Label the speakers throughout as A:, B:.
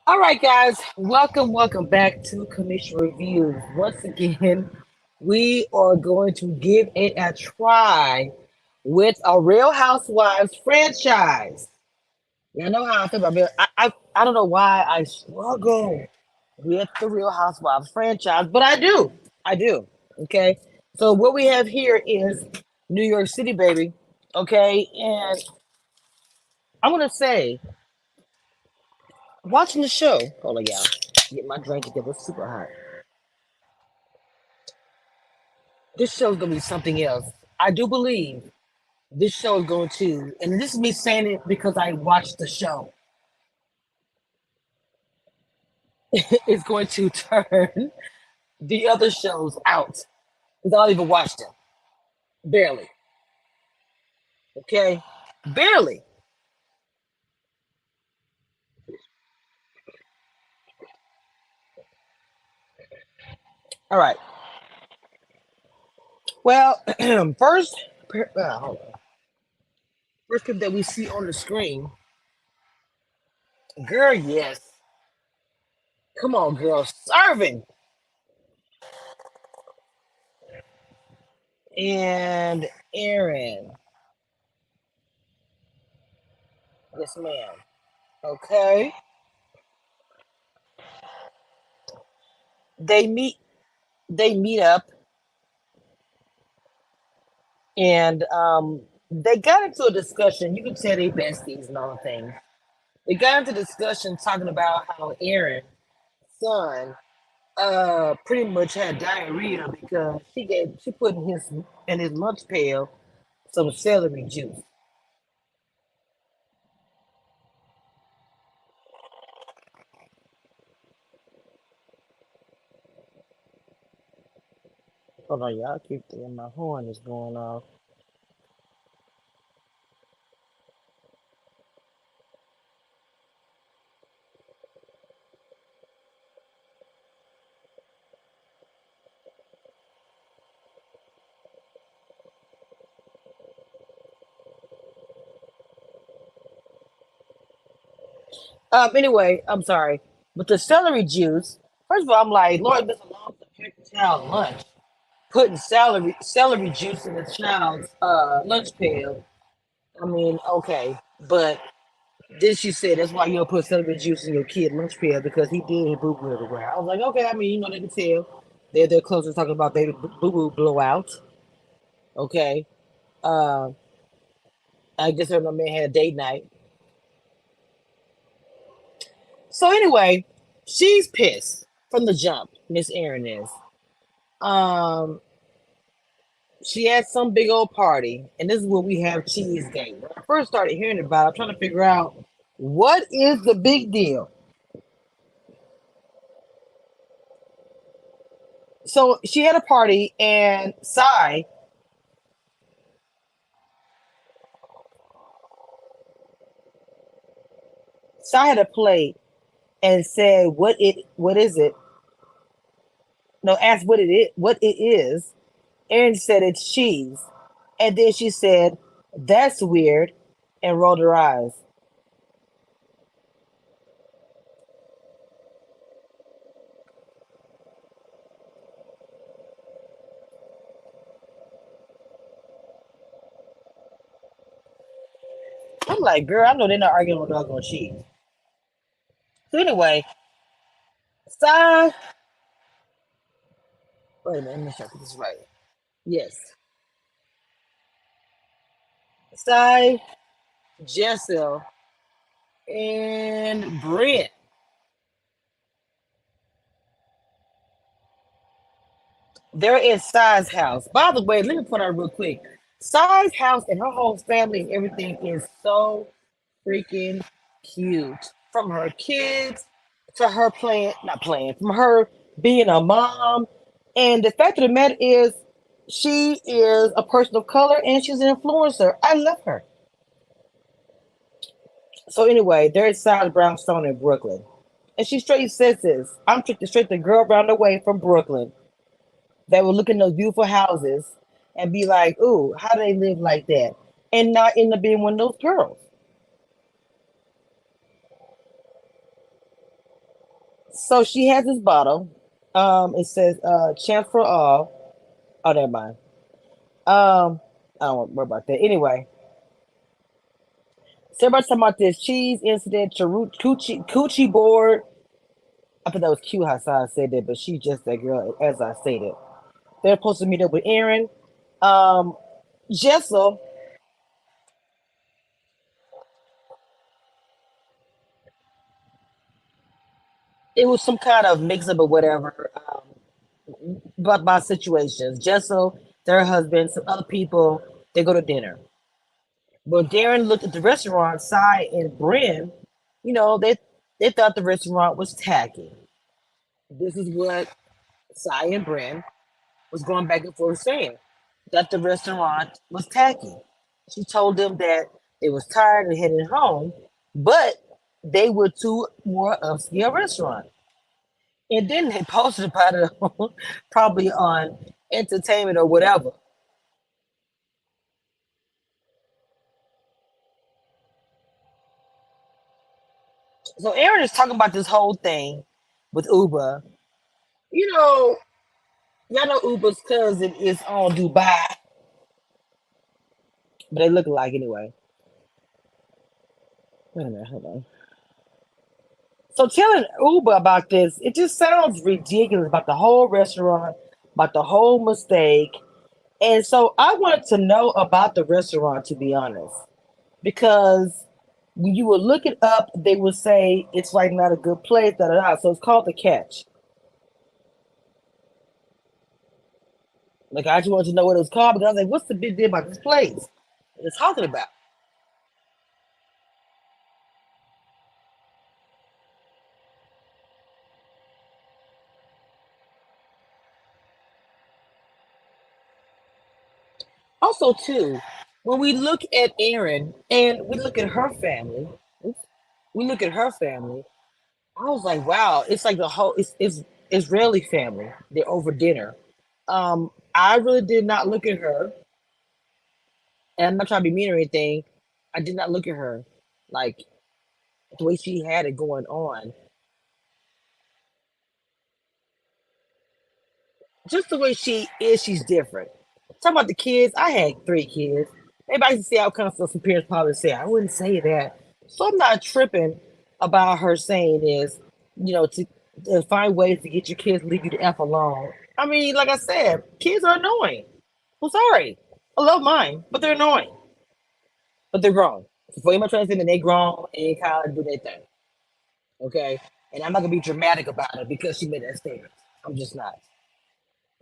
A: All right, guys, welcome back to Commission Reviews. Once again, we are going to give it a try with a Real Housewives franchise. Y'all know how I feel about it. I don't know why I struggle with the Real Housewives franchise, but I do. I do. Okay. So what we have here is New York City, baby. Okay, and I want to say, watching the show. Hold on, y'all. Get my drink together. It's super hot. This show's gonna be something else. I do believe this show is going to, and this is me saying it because I watched the show. It's going to turn the other shows out because I don't even watch them. Barely. Okay, barely. All right. Well, first, hold on. First clip that we see on the screen, girl. Yes, come on, girl. Serving and Aaron. Yes, ma'am. Okay. They meet. They meet up and they got into a discussion. You can tell they besties and all the things. They got into discussion talking about how Aaron's son pretty much had diarrhea because she put in his lunch pail some celery juice. Hold on, y'all. Keep thinking my horn is going off. Anyway, I'm sorry. With the celery juice, first of all, I'm like, Lord, this belongs to pick the child lunch. Putting celery juice in the child's lunch pail. I mean, okay, but then she said that's why you don't put celery juice in your kid lunch pail because he did boo boo everywhere. I was like, okay, I mean, they can tell they're close to talking about baby boo boo blowout. Okay, uh, I guess her and my man had a date night. So anyway, she's pissed from the jump. Miss Erin is. Um, she had some big old party, and this is where we have Cheesegate. When I first started hearing about it, I'm trying to figure out what is the big deal. So she had a party, and Sai had a plate and said, what is it?" No, asked what it is. Erin said it's cheese, and then she said, "That's weird," and rolled her eyes. I'm like, girl, I know they're not arguing with doggone cheese. So anyway, Sai, wait a minute, let me make sure I get this right. Yes, Sai, Jessel, and Brent. They're in Sai's house. By the way, let me point out real quick. Sai's house and her whole family and everything is so freaking cute. From her kids to her playing, not playing, from her being a mom. And the fact of the matter is, she is a person of color and she's an influencer. I love her. So anyway, they're at South Brownstone in Brooklyn. And she straight says this. I'm straight the girl around the way from Brooklyn that would look in those beautiful houses and be like, ooh, how do they live like that? And not end up being one of those girls. So she has this bottle. It says chance for all. Oh, never mind. I don't worry about that. Anyway, so everybody's talking about this cheese incident, coochie board. I thought that was cute how Sai said that, but she's just that girl, as I stated. They're supposed to meet up with Aaron. Um, Jessel, it was some kind of mix up or whatever. But about situations. Jessel, their husband, some other people, they go to dinner. But Darren looked at the restaurant, Sai and Bryn, they thought the restaurant was tacky. This is what Sai and Bryn was going back and forth saying, that the restaurant was tacky. She told them that they was tired and heading home, but they were to more upscale restaurant. And then they posted about it probably on entertainment or whatever. So Aaron is talking about this whole thing with Uber. You know, y'all know Uber's cousin is on Dubai, but they look alike anyway. Wait a minute, hold on. So telling Uber about this, it just sounds ridiculous about the whole restaurant, about the whole mistake. And so I wanted to know about the restaurant, to be honest, because when you would look it up, they would say it's like not a good place, da da da. So it's called the Catch. Like I just wanted to know what it was called because I was like, what's the big deal about this place? It's talking about. Also, too, when we look at Erin and we look at her family, oops, we look at her family. I was like, wow, it's like the whole it's Israeli family. They're over dinner. I really did not look at her, and I'm not trying to be mean or anything. I did not look at her like the way she had it going on. Just the way she is, she's different. Talking about the kids, I had three kids. Everybody can see how kind of stuff some parents probably say. I wouldn't say that. So I'm not tripping about her saying this, to find ways to get your kids to leave you the F alone. I mean, like I said, kids are annoying. I'm sorry. I love mine, but they're annoying. But they're grown. So for my trans women, they grown and they kind of do their thing. Okay? And I'm not gonna be dramatic about it because she made that statement. I'm just not.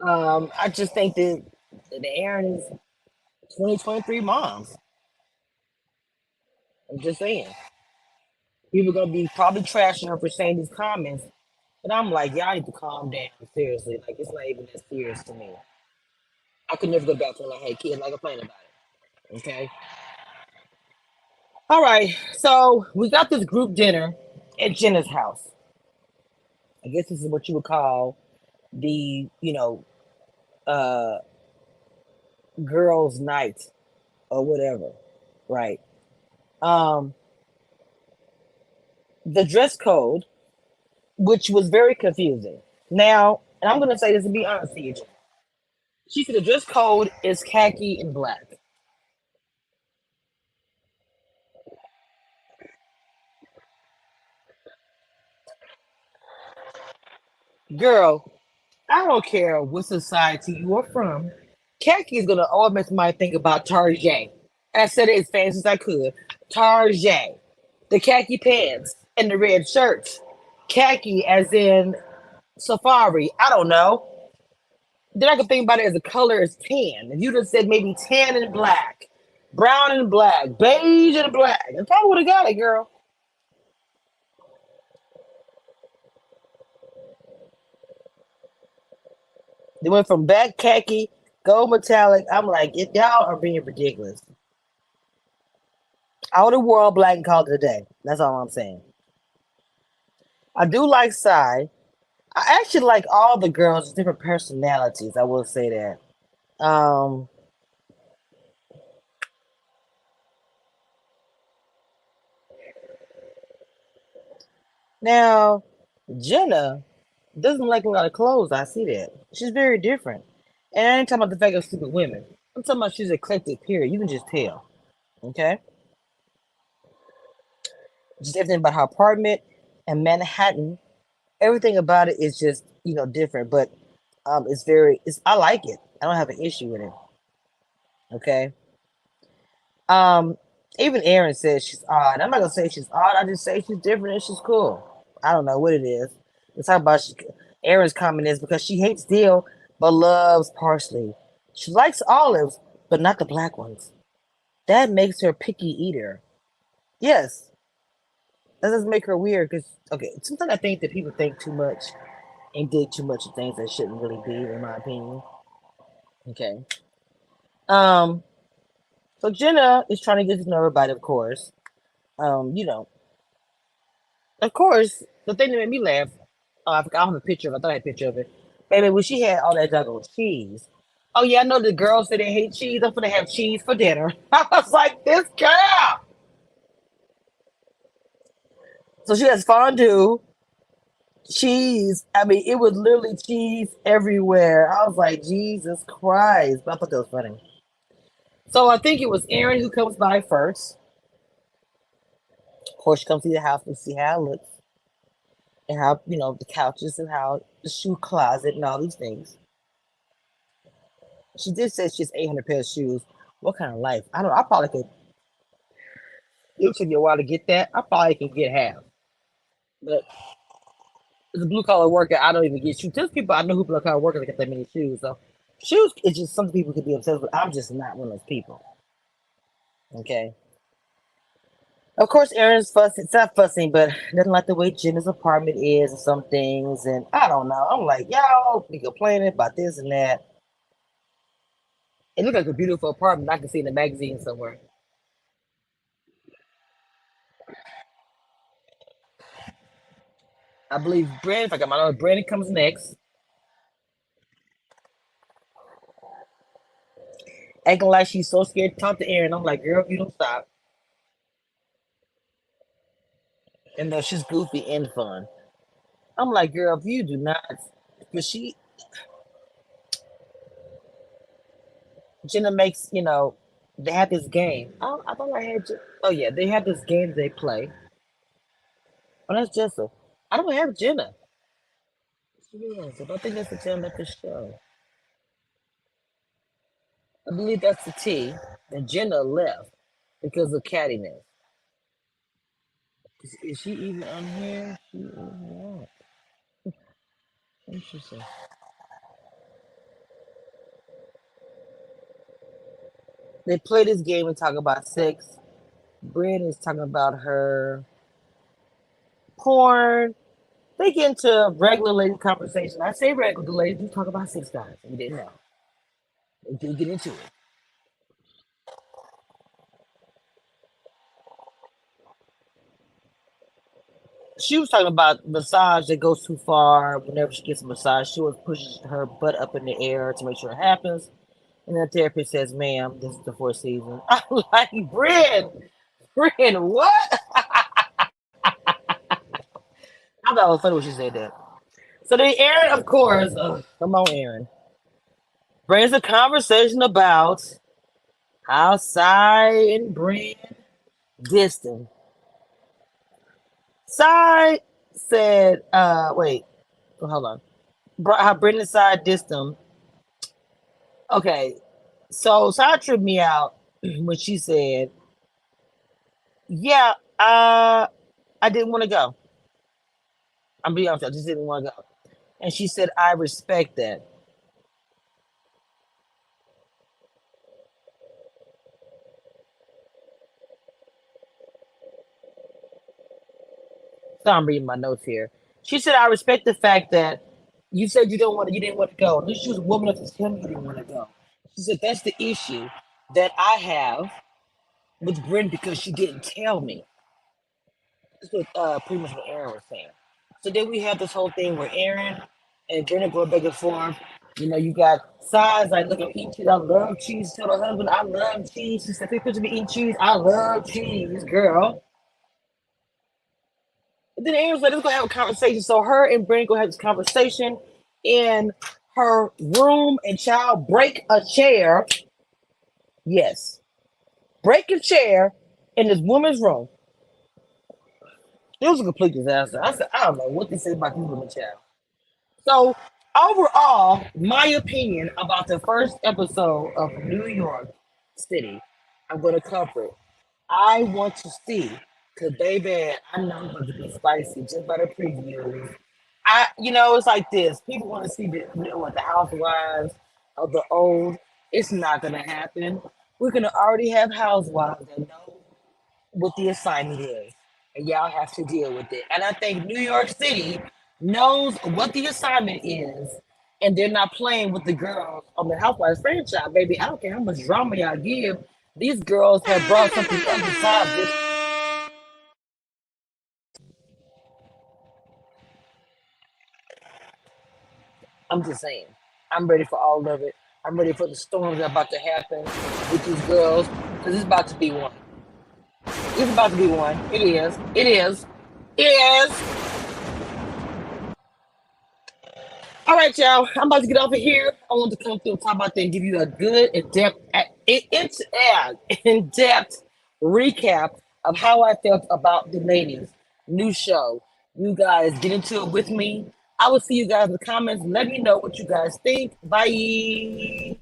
A: I just think that the Aaron is 2023 moms. I'm just saying. People gonna be probably trashing her for saying these comments, but I'm like, y'all need to calm down. Seriously, like it's not even that serious to me. I could never go back to when I had kids. Like complain about it. Okay. All right. So we got this group dinner at Jenna's house. I guess this is what you would call the uh girls' night or whatever, right? Um, the dress code, which was very confusing. Now, and I'm gonna say this to be honest with you, she said the dress code is khaki and black. Girl, I don't care what society you are from. Khaki is gonna always make somebody think about Tarjay. And I said it as fast as I could. Tarjay. The khaki pants and the red shirts. Khaki as in safari. I don't know. Then I could think about it as a color as tan. If you just said maybe tan and black, brown and black, beige and black, I probably would have got it, girl. They went from black khaki, gold metallic. I'm like, y'all are being ridiculous. I would have wore all black and called it a day. That's all I'm saying. I do like Psy. I actually like all the girls, with different personalities. I will say that. Now Jenna doesn't like a lot of clothes. I see that. She's very different. And I ain't talking about the fact of stupid women. I'm talking about she's eclectic, period. You can just tell. Okay? Just everything about her apartment and Manhattan. Everything about it is just, different. But I like it. I don't have an issue with it. Okay. Um, Even Aaron says she's odd. I'm not gonna say she's odd. I just say she's different and she's cool. I don't know what it is. Let's talk about Aaron's comment is because she hates dill but loves parsley. She likes olives but not the black ones. That makes her a picky eater. Yes, that doesn't make her weird. Because okay, sometimes I think that people think too much and dig too much of things that shouldn't really be, in my opinion. Okay. Um. So Jenna is trying to get to know everybody, of course. You know, Of course, the thing that made me laugh, I forgot I have a picture of it. I thought I had a picture of it. Baby, when she had all that doggone cheese. Oh, yeah, I know the girls say they hate cheese. I'm going to have cheese for dinner. I was like, this girl. So she has fondue, cheese. I mean, it was literally cheese everywhere. I was like, Jesus Christ. But I thought that was funny. So I think it was Aaron who comes by first. Of course, she comes to the house and see how it looks and how, the couches and how the shoe closet and all these things. She did say she has 800 pairs of shoes. What kind of life? I don't know. I probably could. It took me a while to get that. I probably could get half. But as a blue collar worker, I don't even get shoes. There's people I know who blue collar workers that get that many shoes. So shoes is just something people could be obsessed with. I'm just not one of those people. Okay. Of course, Aaron's fussing. It's not fussing, but doesn't like the way Jenna's apartment is and some things. And I don't know. I'm like, y'all be complaining about this and that. It looks like a beautiful apartment I can see in the magazine somewhere. I believe Brandon, if I got my notes, Brandon comes next, acting like she's so scared to talk to Aaron. I'm like, girl, if you don't stop. And she's goofy and fun. I'm like, girl, if you do not, because Jenna makes, they have this game. I thought I had, oh yeah, they have this game they play. Oh, that's Jessa. I don't have Jenna. Yes, I don't think that's the Jenna at the show. I believe that's the T. And Jenna left because of cattiness. Is she even on here? She is not. Interesting. They play this game and talk about sex. Brian is talking about her porn. They get into regular lady conversation. I say regular ladies do talk about sex, guys. You didn't know. They do get into it. She was talking about massage that goes too far. Whenever she gets a massage, she always pushes her butt up in the air to make sure it happens. And the therapist says, "Ma'am, this is the fourth season." I'm like, Brian, what? I thought it was funny when she said that. So then Aaron, of course, come on, Aaron, brings a conversation about how Cy and Brand distant. Cy said, wait, hold on. How Brendan Cy dissed him. Okay, so Cy tripped me out when she said, yeah, I didn't want to go. I'm being honest, I just didn't want to go. And she said, I respect that. So I'm reading my notes here. She said, I respect the fact that you said you didn't want to go. At least she was a woman enough to tell me you didn't want to go. She said, that's the issue that I have with Bryn because she didn't tell me. That's what pretty much what Aaron was saying. So then we have this whole thing where Aaron and Brenda go back and forth. You got sides like, look at eat cheese. I love cheese. Tell her husband, I love cheese. She said, picture me eating cheese. I love cheese, girl. But then Amy was like, let's go have a conversation. So her and Brandon go have this conversation in her room, and child break a chair. Yes, break a chair in this woman's room. It was a complete disaster. I said, I don't know what they say about these women, child. So overall, my opinion about the first episode of New York City, I'm gonna cover it. I want to see, cause baby, I know it's going to be spicy just by the previews. It's like this. People want to see what the housewives of the old. It's not gonna happen. We're gonna already have housewives that know what the assignment is, and y'all have to deal with it. And I think New York City knows what the assignment is, and they're not playing with the girls on the Housewives franchise, baby. I don't care how much drama y'all give. These girls have brought something else besides this. I'm just saying. I'm ready for all of it. I'm ready for the storms that are about to happen with these girls, because it's about to be one. It's about to be one. It is. It is. It is. All right, y'all. I'm about to get off of here. I want to come through and talk about that and give you a good in-depth recap of how I felt about the ladies' new show. You guys get into it with me. I will see you guys in the comments. Let me know what you guys think. Bye.